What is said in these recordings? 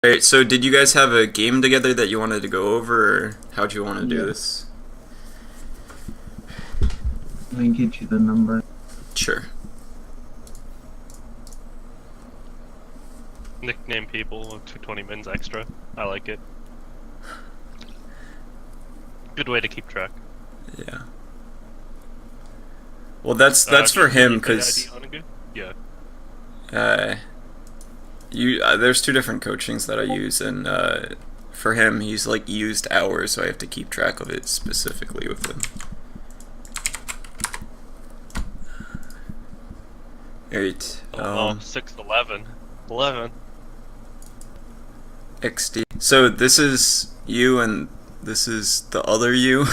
Alright, so did you guys have a game together that you wanted to go over, or how'd you want to do this? I can get you the number. Sure. Nickname people, 220 mins extra. I like it. Good way to keep track. Yeah. Well, that's for him, because yeah. There's two different coachings that I use, and for him, he's like used hours, so I have to keep track of it specifically with him. Alright. 6'11". 11. XD. So this is you, and this is the other you.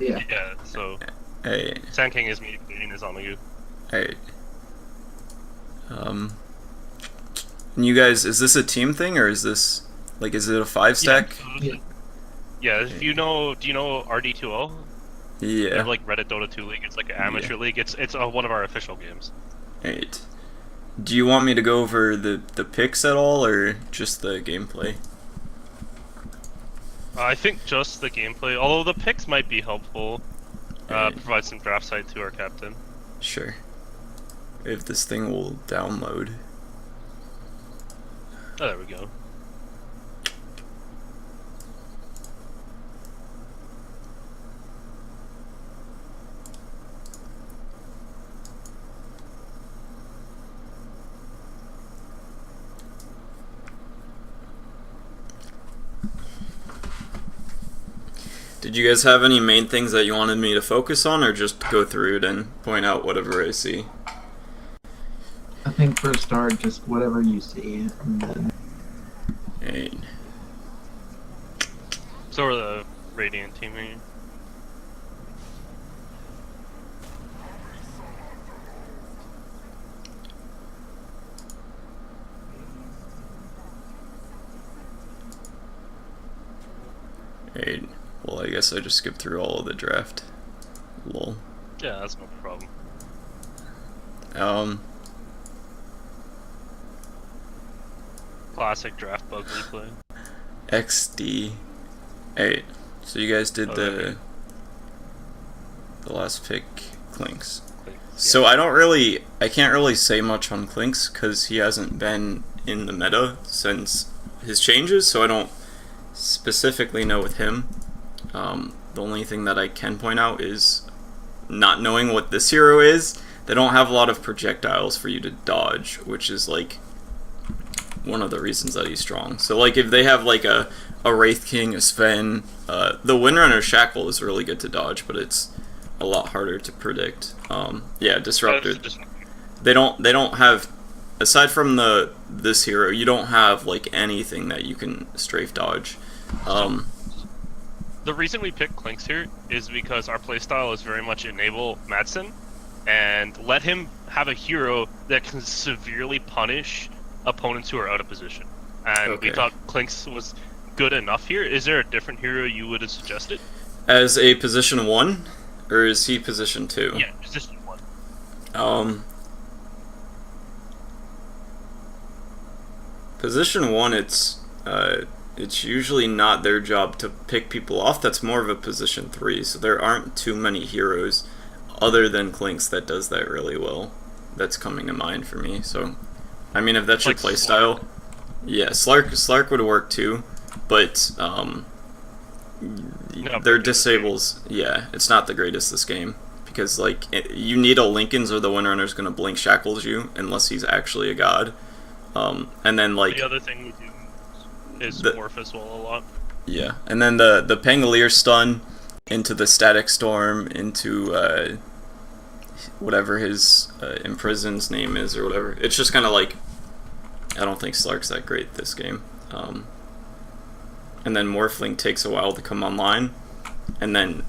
Yeah. Yeah. So. Hey. Sandking is me. Bane is on you. Alright. And you guys, is this a team thing, or is this like, is it a 5-stack? Yeah. If you know, do you know RD2O? Yeah. They have like Reddit Dota 2 League. It's like an amateur league. It's one of our official games. Alright. Do you want me to go over the picks at all, or just the gameplay? I think just the gameplay, although the picks might be helpful. Provide some draft site to our captain. Sure. If this thing will download. Oh, there we go. Did you guys have any main things that you wanted me to focus on, or just go through it and point out whatever I see? I think for a start, just whatever you see, and then... Right. So are the Radiant team here. Right. Well, I guess I just skipped through all of the draft. Lol. Yeah, that's no problem. Classic draft bug replay. XD. Alright. So you guys did the last pick, Clinks. So Yeah. I can't really say much on Clinks because he hasn't been in the meta since his changes, so I don't specifically know with him. The only thing that I can point out is not knowing what this hero is. They don't have a lot of projectiles for you to dodge, which is like one of the reasons that he's strong. So like if they have like a Wraith King, a Sven, the Windrunner Shackle is really good to dodge, but it's a lot harder to predict. Yeah, Disruptor. They don't have, aside from this hero, you don't have like anything that you can strafe dodge. The reason we picked Clinks here is because our playstyle is very much enable Madsen and let him have a hero that can severely punish opponents who are out of position. And we thought Clinks was good enough here. Is there a different hero you would have suggested? As a position 1? Or is he position 2? Yeah, position 1. Position 1, it's usually not their job to pick people off. That's more of a position 3, so there aren't too many heroes other than Clinks that does that really well. That's coming to mind for me. So, I mean, if that's like your playstyle, yeah, Slark would work too, but their disables, yeah, it's not the greatest this game because like you need a Lincoln's or the Windrunner's gonna blink shackles you unless he's actually a god, and then like the other thing we do is morph as well a lot. Yeah, and then the Pangolier stun into the Static Storm, into whatever his imprisoned's name is or whatever. It's just kind of like, I don't think Slark's that great this game. And then Morphling takes a while to come online. And then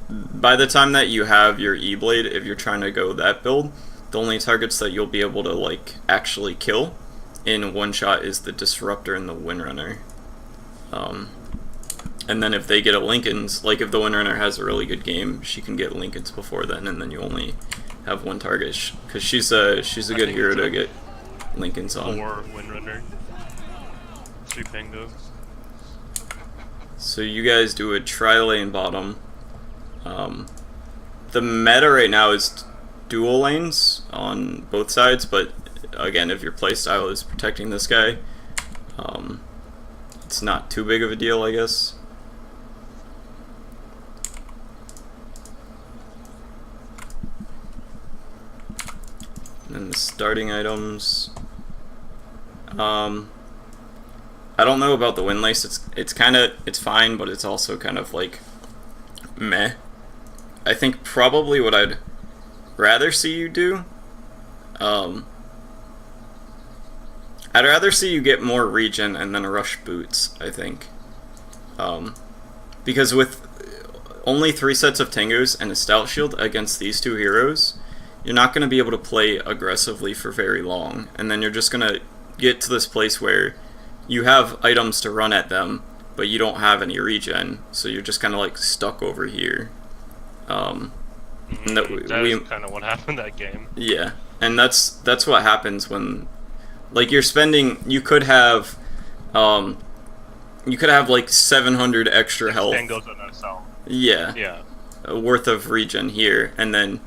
by the time that you have your E-Blade, if you're trying to go that build, the only targets that you'll be able to like actually kill in one shot is the Disruptor and the Windrunner. And then if they get a Lincoln's, like if the Windrunner has a really good game, she can get Lincoln's before then, and then you only have one target. Because she's a good hero to get Lincoln's on. Or Windrunner. 3 Pango. So you guys do a trilane bottom. The meta right now is dual lanes on both sides, but again, if your playstyle is protecting this guy, it's not too big of a deal, I guess. And then the starting items. I don't know about the windlace. It's fine, but it's also kind of like meh. I think probably what I'd rather see you do, I'd rather see you get more regen and then rush boots, I think. Because with only 3 sets of Tangos and a Stout Shield against these 2 heroes, you're not going to be able to play aggressively for very long, and then you're just going to get to this place where you have items to run at them, but you don't have any regen, so you're just kind of like stuck over here. That's kind of what happened that game. Yeah, and that's what happens when, like, you're spending. You could have like 700 extra health. Tangos on themselves. Yeah. Yeah. Worth of regen here, and then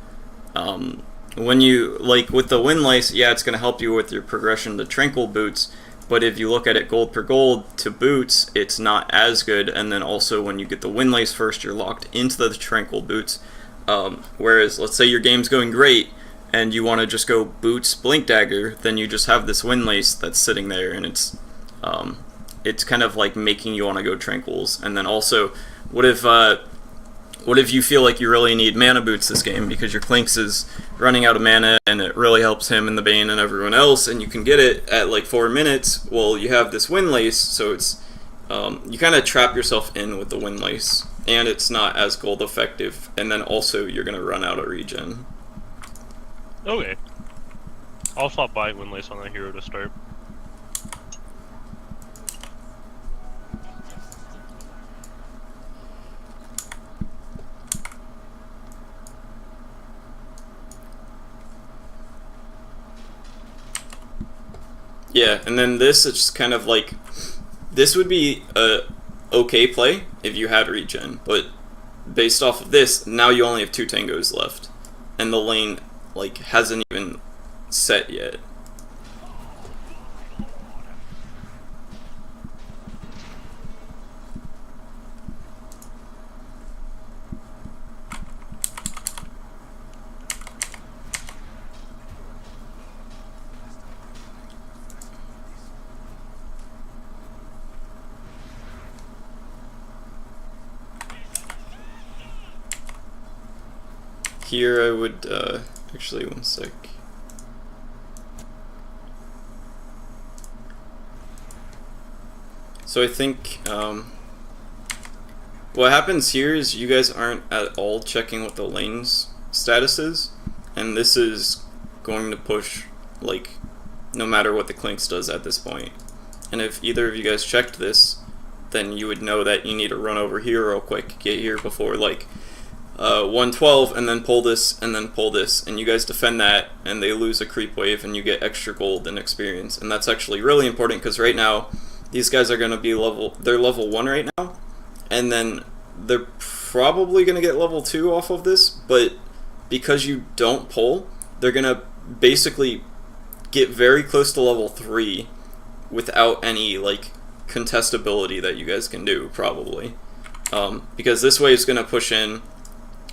when you, like, with the windlace, yeah, it's going to help you with your progression to tranquil boots, but if you look at it gold per gold to boots, it's not as good, and then also when you get the windlace first, you're locked into the tranquil boots, whereas, let's say your game's going great, and you want to just go boots, blink dagger, then you just have this windlace that's sitting there, and it's kind of like making you want to go tranquils, and then also, what if you feel like you really need mana boots this game because your Clinks is running out of mana and it really helps him and the Bane and everyone else, and you can get it at like 4 minutes? Well, you have this windlace, so it's you kind of trap yourself in with the windlace, and it's not as gold effective, and then also you're gonna run out of regen. Okay. I'll stop by windlace on that hero to start. Yeah, and then this, it's just kind of like, this would be a okay play if you had regen, but based off of this, now you only have 2 Tangos left, and the lane, like, hasn't even set yet. Here I would, actually, one sec. So I think, what happens here is you guys aren't at all checking what the lane's status is, and this is going to push, like, no matter what the Clinks does at this point. And if either of you guys checked this, then you would know that you need to run over here real quick, get here before, like, 112, and then pull this, and then pull this, and you guys defend that, and they lose a creep wave, and you get extra gold and experience. And that's actually really important, because right now, these guys are going to be they're level 1 right now, and then they're probably going to get level 2 off of this, but because you don't pull, they're going to basically get very close to level 3 without any, like, contestability that you guys can do, probably. Because this wave is going to push in,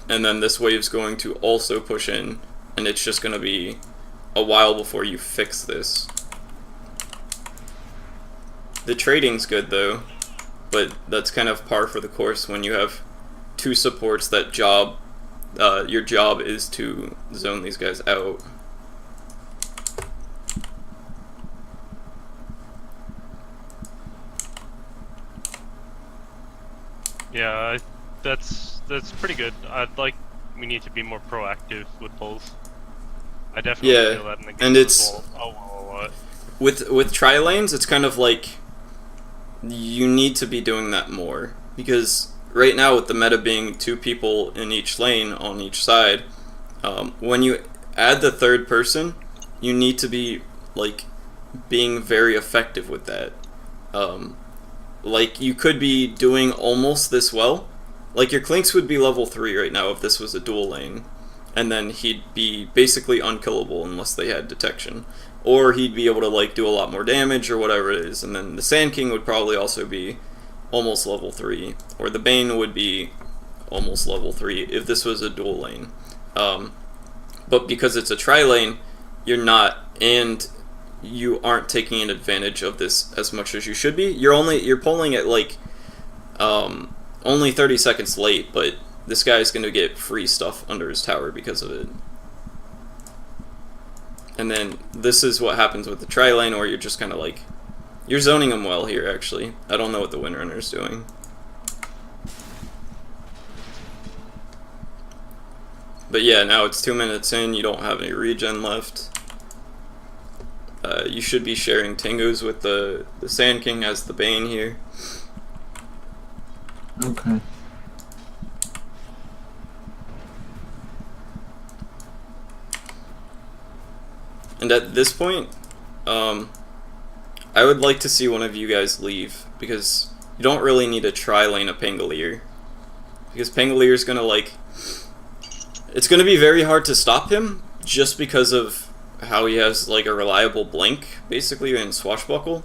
and then this wave's going to also push in, and it's just going to be a while before you fix this. The trading's good though, but that's kind of par for the course when you have 2 supports that your job is to zone these guys out. Yeah, that's pretty good. We need to be more proactive with pulls. I definitely feel that in the game. And it's a lot. With tri-lanes, it's kind of like you need to be doing that more, because right now with the meta being 2 people in each lane on each side, when you add the 3rd person, you need to be, like, being very effective with that. Like, you could be doing almost this well. Like, your Clinks would be level 3 right now if this was a dual lane. And then he'd be basically unkillable unless they had detection. Or he'd be able to, like, do a lot more damage or whatever it is. And then the Sand King would probably also be almost level 3. Or the Bane would be almost level 3 if this was a dual lane. But because it's a tri-lane, you're not, and you aren't taking advantage of this as much as you should be. You're pulling it like only 30 seconds late, but this guy's going to get free stuff under his tower because of it. And then this is what happens with the tri-lane, where you're just kind of like, you're zoning him well here, actually. I don't know what the Windrunner's doing. But yeah, now it's 2 minutes in, you don't have any regen left. You should be sharing Tingus with the Sand King as the Bane here. Okay. And at this point, I would like to see one of you guys leave, because you don't really need to tri-lane a Pangolier. Because Pangolier's gonna, like, it's gonna be very hard to stop him, just because of how he has, like, a reliable blink, basically, in Swashbuckle.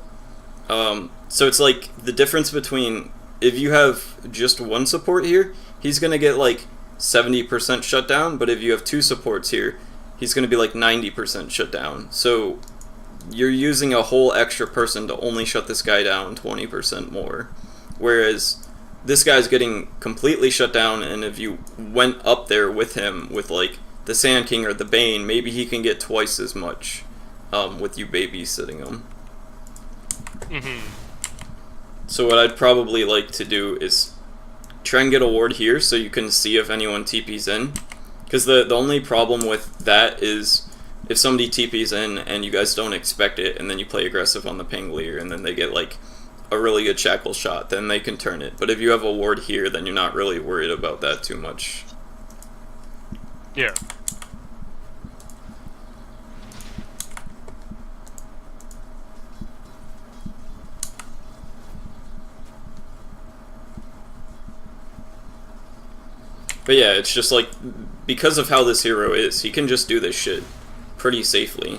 So it's like, the difference between, if you have just one support here, he's gonna get, like, 70% shutdown, but if you have two supports here, he's gonna be, like, 90% shutdown. So you're using a whole extra person to only shut this guy down 20% more. Whereas this guy's getting completely shut down, and if you went up there with him with, like, the Sand King or the Bane, maybe he can get twice as much with you babysitting him. So what I'd probably like to do is try and get a ward here so you can see if anyone TP's in. Because the only problem with that is if somebody TP's in and you guys don't expect it, and then you play aggressive on the Pangolier, and then they get, like, a really good shackle shot, then they can turn it. But if you have a ward here, then you're not really worried about that too much. Yeah. But yeah, it's just like, because of how this hero is, he can just do this shit pretty safely.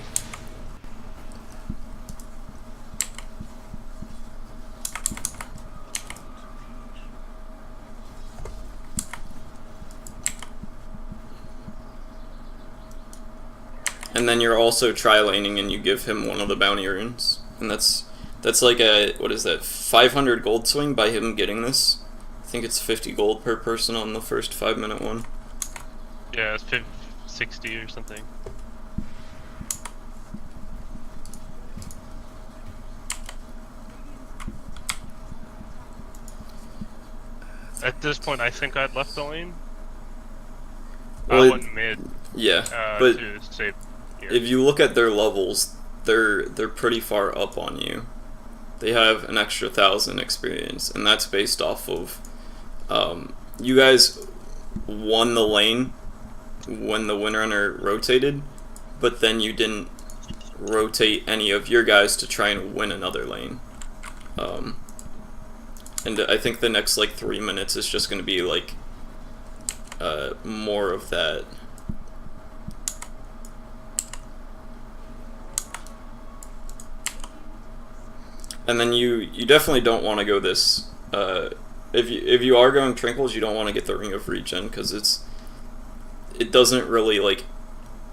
And then you're also tri-laning and you give him one of the bounty runes. And that's like a, what is that, 500 gold swing by him getting this. I think it's 50 gold per person on the first 5-minute one. Yeah, it's 60 or something. At this point, I think I'd left the lane. Well, I went mid. Yeah, but to save here. if you look at their levels, they're pretty far up on you. They have an extra 1,000 experience, and that's based off of you guys won the lane when the Windrunner rotated, but then you didn't rotate any of your guys to try and win another lane. And I think the next, like, 3 minutes is just going to be, like, more of that. And then you definitely don't want to go this, if you are going Trinkles, you don't want to get the Ring of Regen, because it doesn't really, like,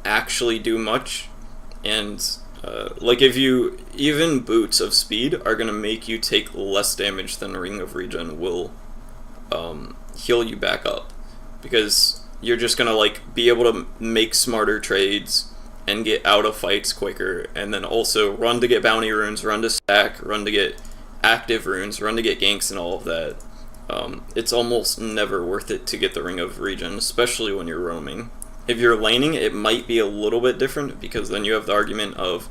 actually do much. And like, if you, even boots of speed are going to make you take less damage than Ring of Regen will heal you back up, because you're just going to, like, be able to make smarter trades and get out of fights quicker, and then also run to get bounty runes, run to stack, run to get active runes, run to get ganks and all of that. It's almost never worth it to get the Ring of Regen, especially when you're roaming. If you're laning, it might be a little bit different, because then you have the argument of,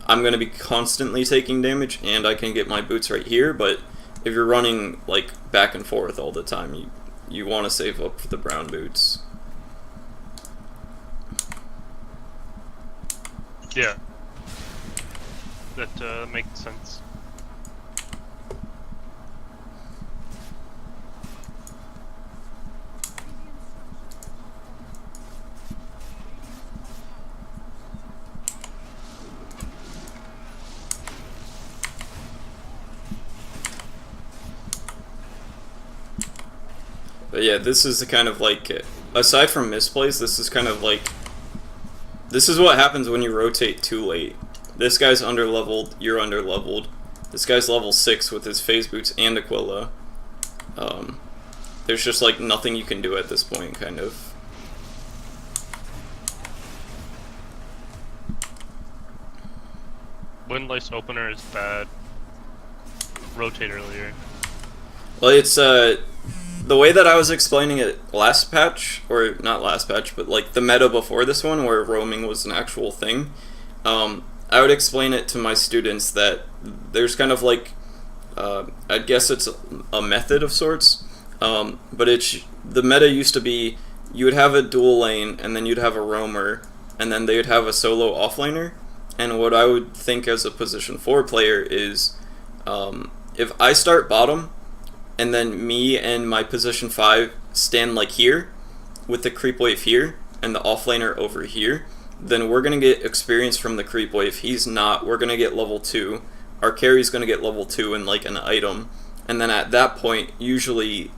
I'm going to be constantly taking damage, and I can get my boots right here, but if you're running, like, back and forth all the time, you want to save up for the brown boots. Yeah. That makes sense. But yeah, this is the kind of like, aside from misplays, this is kind of like, this is what happens when you rotate too late. This guy's underleveled, you're underleveled. This guy's level 6 with his phase boots and Aquila. There's just like nothing you can do at this point, kind of. Wind Lice opener is bad. Rotate earlier. Well, it's the way that I was explaining it last patch, or not last patch, but like the meta before this one, where roaming was an actual thing. I would explain it to my students that there's kind of like, I guess it's a method of sorts, but the meta used to be you would have a dual lane, and then you'd have a roamer, and then they would have a solo offlaner. And what I would think as a position 4 player is, if I start bottom, and then me and my position 5 stand like here, with the creep wave here, and the offlaner over here, then we're going to get experience from the creep wave. He's not. We're going to get level 2. Our carry's going to get level 2 in like an item. And then at that point, usually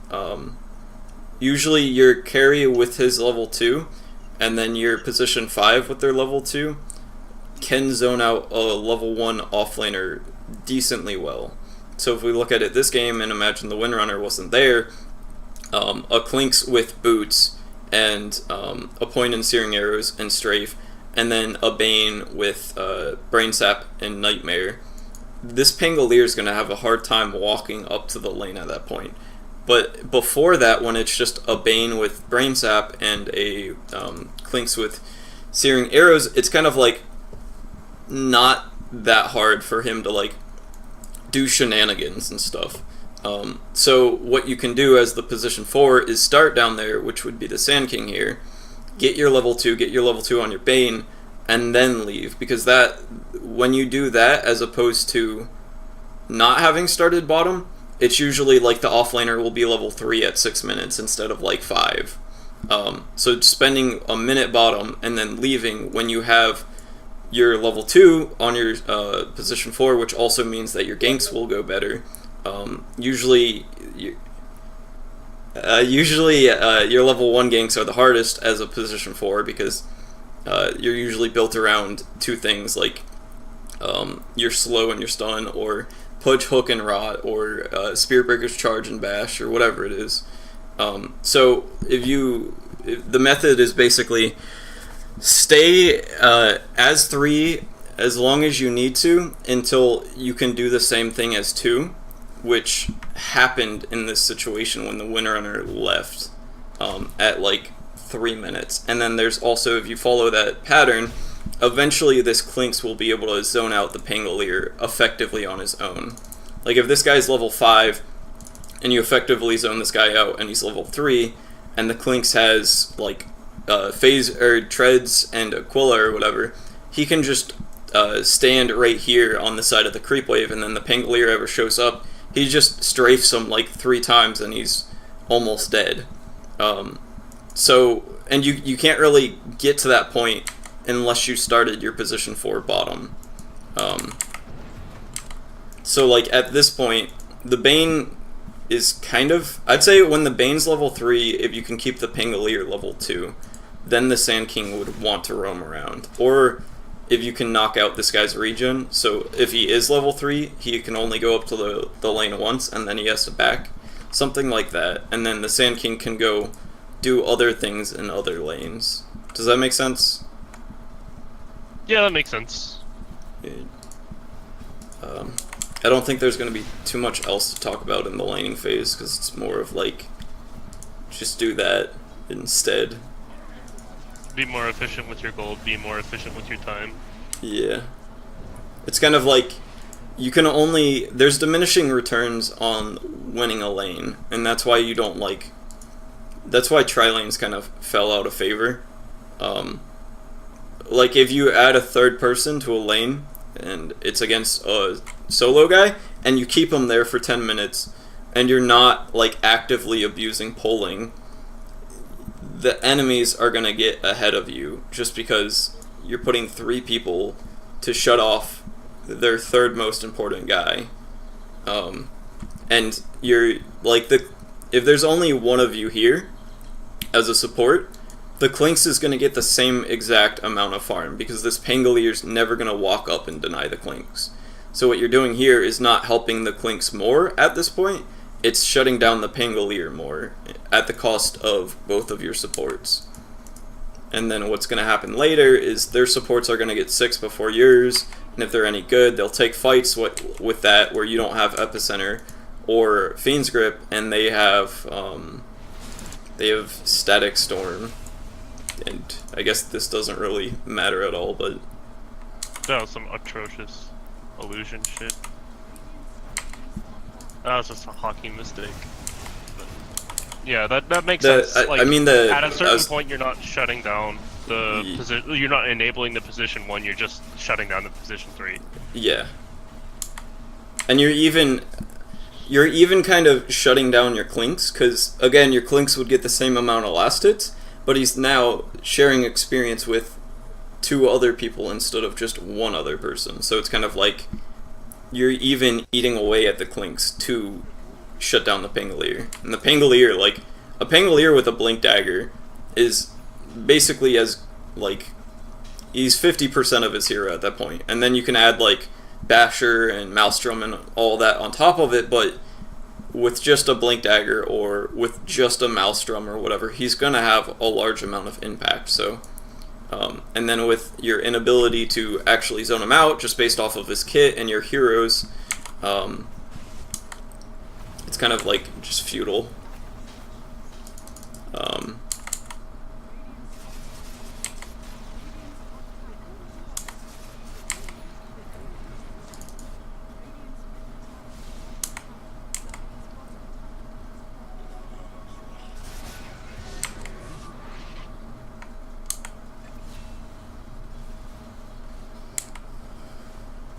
your carry with his level 2, and then your position 5 with their level 2, can zone out a level 1 offlaner decently well. So if we look at it this game and imagine the Windrunner wasn't there, a Clinks with boots and a point and Searing Arrows and Strafe, and then a Bane with Brain Sap and Nightmare, this Pangolier is going to have a hard time walking up to the lane at that point. But before that, when it's just a Bane with Brain Sap and a Clinks with Searing Arrows, it's kind of like not that hard for him to like do shenanigans and stuff. So what you can do as the position 4 is start down there, which would be the Sand King here, get your level 2, get your level 2 on your Bane, and then leave. Because that, when you do that, as opposed to not having started bottom, it's usually like the offlaner will be level 3 at 6 minutes instead of like 5. So spending a minute bottom and then leaving when you have your level 2 on your position 4, which also means that your ganks will go better. Usually your level 1 ganks are the hardest as a position 4 because you're usually built around two things, like your slow and your stun, or Pudge, Hook, and Rot, or Spirit Breaker's Charge and Bash, or whatever it is. So the method is basically stay as 3 as long as you need to until you can do the same thing as 2, which happened in this situation when the Windrunner left at like 3 minutes. And then there's also, if you follow that pattern, eventually this Clinks will be able to zone out the Pangolier effectively on his own. Like if this guy's level 5 and you effectively zone this guy out and he's level 3, and the Clinks has like phase or treads and Aquila or whatever, he can just stand right here on the side of the creep wave, and then the Pangolier ever shows up, he just strafes him like 3 times and he's almost dead. So, and you can't really get to that point unless you started your position 4 bottom. So like at this point, the Bane is kind of, I'd say when the Bane's level 3, if you can keep the Pangolier level 2, then the Sand King would want to roam around. Or if you can knock out this guy's regen, so if he is level 3, he can only go up to the lane once, and then he has to back. Something like that. And then the Sand King can go do other things in other lanes. Does that make sense? Yeah, that makes sense. I don't think there's going to be too much else to talk about in the laning phase, because it's more of like, just do that instead. Be more efficient with your gold, be more efficient with your time. Yeah. It's kind of like, you can only, there's diminishing returns on winning a lane, and that's why you don't like, that's why tri-lanes kind of fell out of favor. Like if you add a third person to a lane, and it's against a solo guy, and you keep him there for 10 minutes, and you're not like actively abusing polling, the enemies are going to get ahead of you just because you're putting 3 people to shut off their third most important guy. And you're like, if there's only one of you here as a support, the Clinks is going to get the same exact amount of farm, because this Pangalier's never going to walk up and deny the Clinks. So what you're doing here is not helping the Clinks more at this point, it's shutting down the Pangolier more, at the cost of both of your supports. And then what's going to happen later is their supports are going to get 6 before yours, and if they're any good, they'll take fights with that where you don't have Epicenter or Fiend's Grip, and they have Static Storm. And I guess this doesn't really matter at all, but... That was some atrocious illusion shit. That was just a hockey mistake. But yeah, that makes sense. Like, at a certain point, you're not shutting down the position. You're not enabling the position 1. You're just shutting down the position 3. Yeah. And you're even kind of shutting down your Clinks, because again, your Clinks would get the same amount of last hits, but he's now sharing experience with 2 other people instead of just 1 other person. So it's kind of like you're even eating away at the Clinks to shut down the Pangolier. And the Pangolier, like, a Pangolier with a Blink Dagger is basically as, like, he's 50% of his hero at that point. And then you can add, like, Basher and Maelstrom and all that on top of it, but with just a Blink Dagger or with just a Maelstrom or whatever, he's going to have a large amount of impact. So, and then with your inability to actually zone him out just based off of his kit and your heroes, it's kind of like just futile.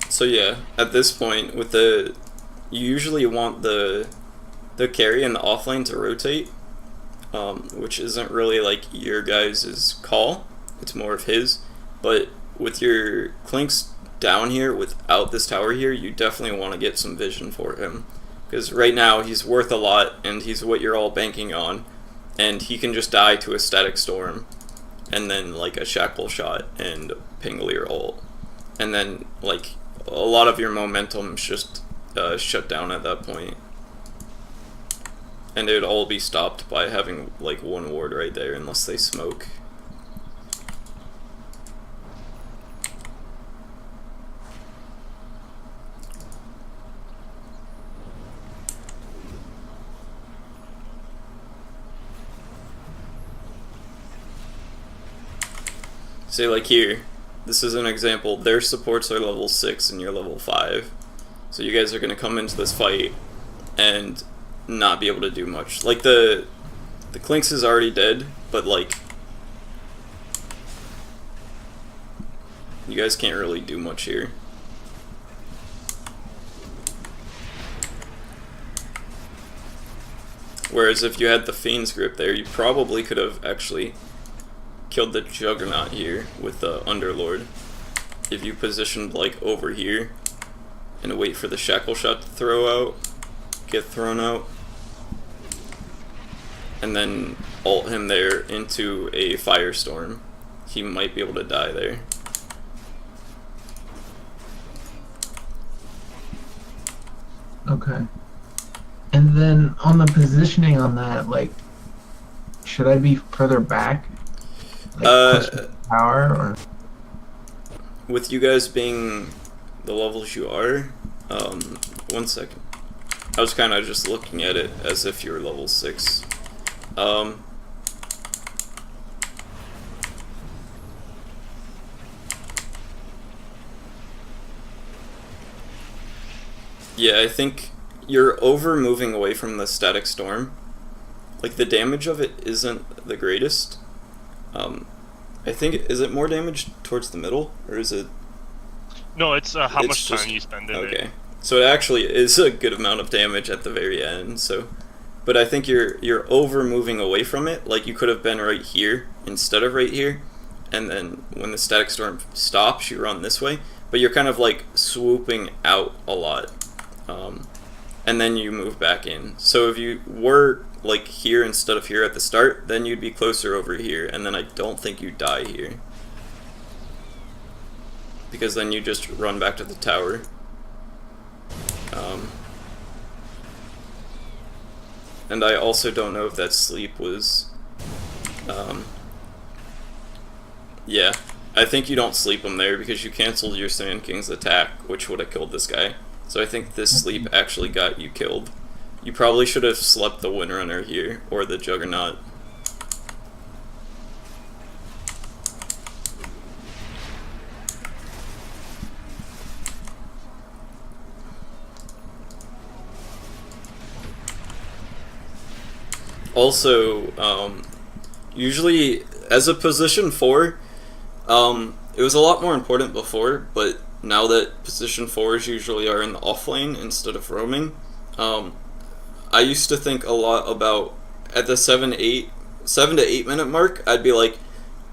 So yeah, at this point, with you usually want the carry and the offlane to rotate, which isn't really like your guys' call, it's more of his. But with your Clinks down here without this tower here, you definitely want to get some vision for him, because right now he's worth a lot and he's what you're all banking on, and he can just die to a Static Storm and then like a Shackle Shot and Pangolier ult, and then like a lot of your momentum's just shut down at that point. And it would all be stopped by having like 1 ward right there, unless they smoke. Say like here, this is an example, their supports are level 6 and you're level 5. So you guys are going to come into this fight and not be able to do much. Like the Clinks is already dead, but like you guys can't really do much here. Whereas if you had the Fiend's Grip there, you probably could have actually killed the Juggernaut here with the Underlord. If you positioned like over here and wait for the Shackle Shot to get thrown out, and then ult him there into a Firestorm, he might be able to die there. Okay. And then on the positioning on that, like, should I be further back? Like, power, or? With you guys being the levels you are, 1 second. I was kind of just looking at it as if you were level 6. Yeah, I think you're over moving away from the Static Storm. Like, the damage of it isn't the greatest. I think, is it more damage towards the middle, or is it... No, it's how much time you spend in it. Okay, so it actually is a good amount of damage at the very end, so... But I think you're over moving away from it, like you could have been right here instead of right here, and then when the Static Storm stops, you run this way, but you're kind of like swooping out a lot, and then you move back in. So if you were like here instead of here at the start, then you'd be closer over here, and then I don't think you die here. Because then you just run back to the tower. And I also don't know if that sleep was... yeah, I think you don't sleep him there because you canceled your Sand King's attack, which would have killed this guy. So I think this sleep actually got you killed. You probably should have slept the Windrunner here, or the Juggernaut. Also, usually as a position 4, it was a lot more important before, but now that position 4s usually are in the off lane instead of roaming, I used to think a lot about, at the 7 to 8 minute mark, I'd be like,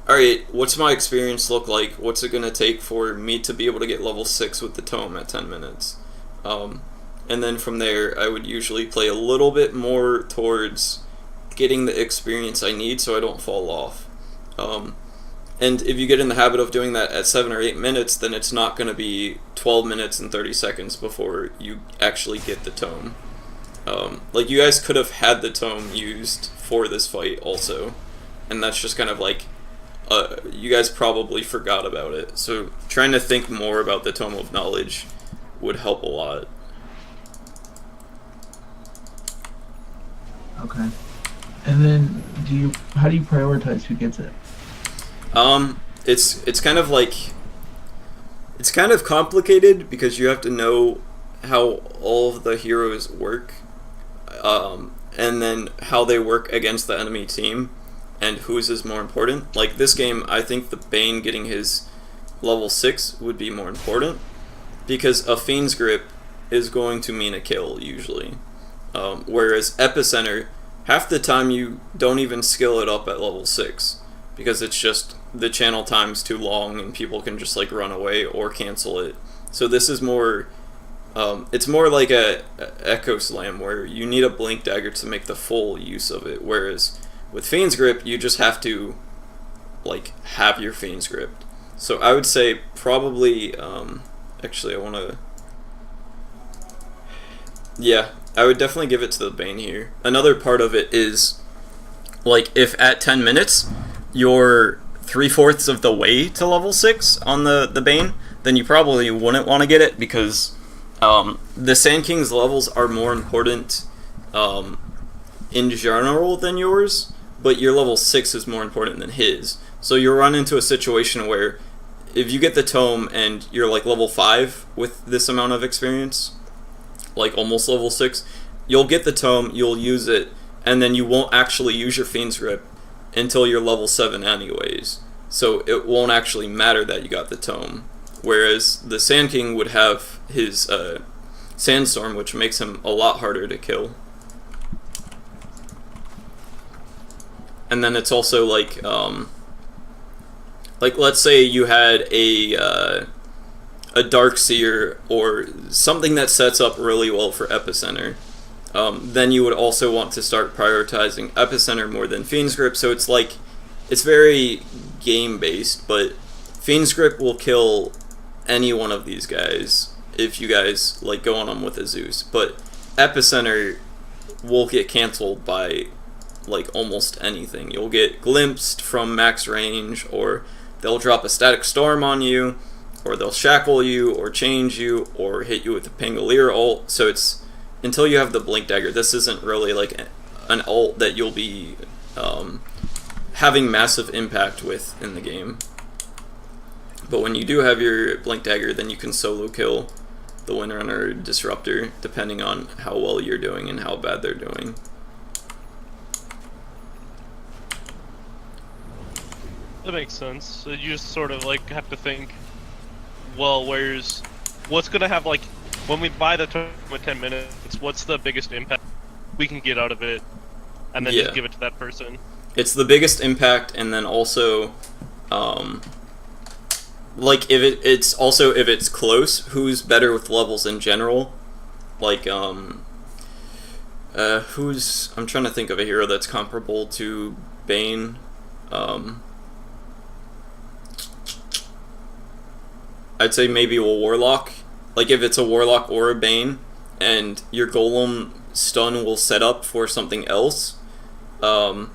alright, what's my experience look like? What's it going to take for me to be able to get level 6 with the tome at 10 minutes? And then from there, I would usually play a little bit more towards getting the experience I need so I don't fall off. And if you get in the habit of doing that at 7 or 8 minutes, then it's not going to be 12 minutes and 30 seconds before you actually get the tome. Like, you guys could have had the tome used for this fight also, and that's just kind of like, you guys probably forgot about it. So trying to think more about the Tome of Knowledge would help a lot. Okay. And then, how do you prioritize who gets it? It's kind of like, it's kind of complicated because you have to know how all of the heroes work, and then how they work against the enemy team, and whose is more important. Like this game, I think the Bane getting his level 6 would be more important, because a Fiend's Grip is going to mean a kill, usually. Whereas Epicenter, half the time you don't even skill it up at level 6, because it's just the channel time's too long and people can just like run away or cancel it. So this is more, it's more like a Echo Slam where you need a Blink Dagger to make the full use of it, whereas with Fiend's Grip you just have to like have your Fiend's Grip. So I would say probably, actually I want to, yeah, I would definitely give it to the Bane here. Another part of it is, like, if at 10 minutes you're 3/4 of the way to level 6 on the Bane, then you probably wouldn't want to get it, because the Sand King's levels are more important in general than yours, but your level 6 is more important than his. So you'll run into a situation where if you get the tome and you're like level 5 with this amount of experience, like almost level 6, you'll get the tome, you'll use it, and then you won't actually use your Fiend's Grip until you're level 7 anyways. So it won't actually matter that you got the tome. Whereas the Sand King would have his Sandstorm, which makes him a lot harder to kill. And then it's also like let's say you had a Darkseer or something that sets up really well for Epicenter. Then you would also want to start prioritizing Epicenter more than Fiend's Grip. So it's like, it's very game based, but Fiend's Grip will kill any one of these guys if you guys like go on them with a Zeus. But Epicenter will get canceled by like almost anything. You'll get glimpsed from max range, or they'll drop a Static Storm on you, or they'll shackle you, or change you, or hit you with a Pangolier ult. So it's, until you have the Blink Dagger, this isn't really like an ult that you'll be having massive impact with in the game. But when you do have your Blink Dagger, then you can solo kill the Windrunner or Disruptor, depending on how well you're doing and how bad they're doing. That makes sense. So you just sort of like have to think, well, what's gonna have, like, when we buy the token with 10 minutes, what's the biggest impact we can get out of it, and then just give it to that person. It's the biggest impact, and then also, like, if it's close, who's better with levels in general? Like, I'm trying to think of a hero that's comparable to Bane. I'd say maybe a Warlock. Like, if it's a Warlock or a Bane, and your Golem stun will set up for something else, then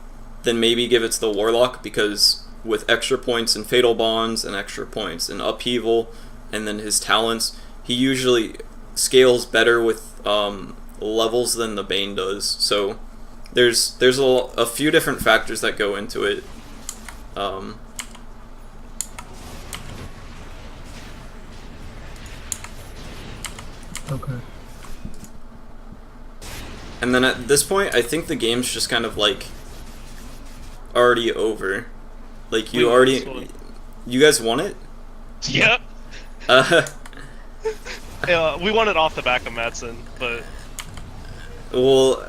maybe give it to the Warlock, because with extra points in Fatal Bonds, and extra points in Upheaval, and then his talents, he usually scales better with levels than the Bane does. So there's a few different factors that go into it. Okay. And then at this point, I think the game's just kind of like already over. Like, you guys won it? Yep. Uh, Yeah, we won it off the back of Madsen, but well,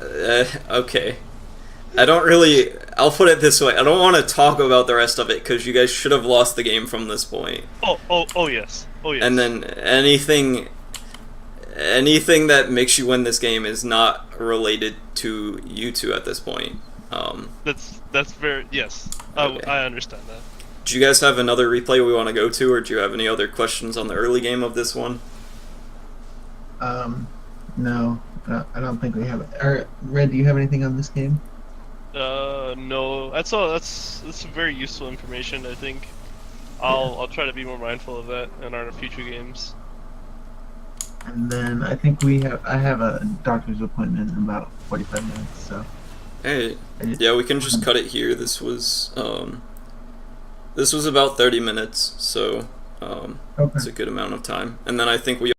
okay. I'll put it this way, I don't want to talk about the rest of it, because you guys should have lost the game from this point. oh yes. And then anything that makes you win this game is not related to you two at this point. That's very, yes. Okay. I understand that. Do you guys have another replay we want to go to, or do you have any other questions on the early game of this one? No, I don't think we have it. Red, do you have anything on this game? No. That's all. That's very useful information. I think I'll try to be more mindful of that in our future games. And then I think I have a doctor's appointment in about 45 minutes, so. Hey, yeah, we can just cut it here. This was about 30 minutes, so Okay. it's a good amount of time. And then I think we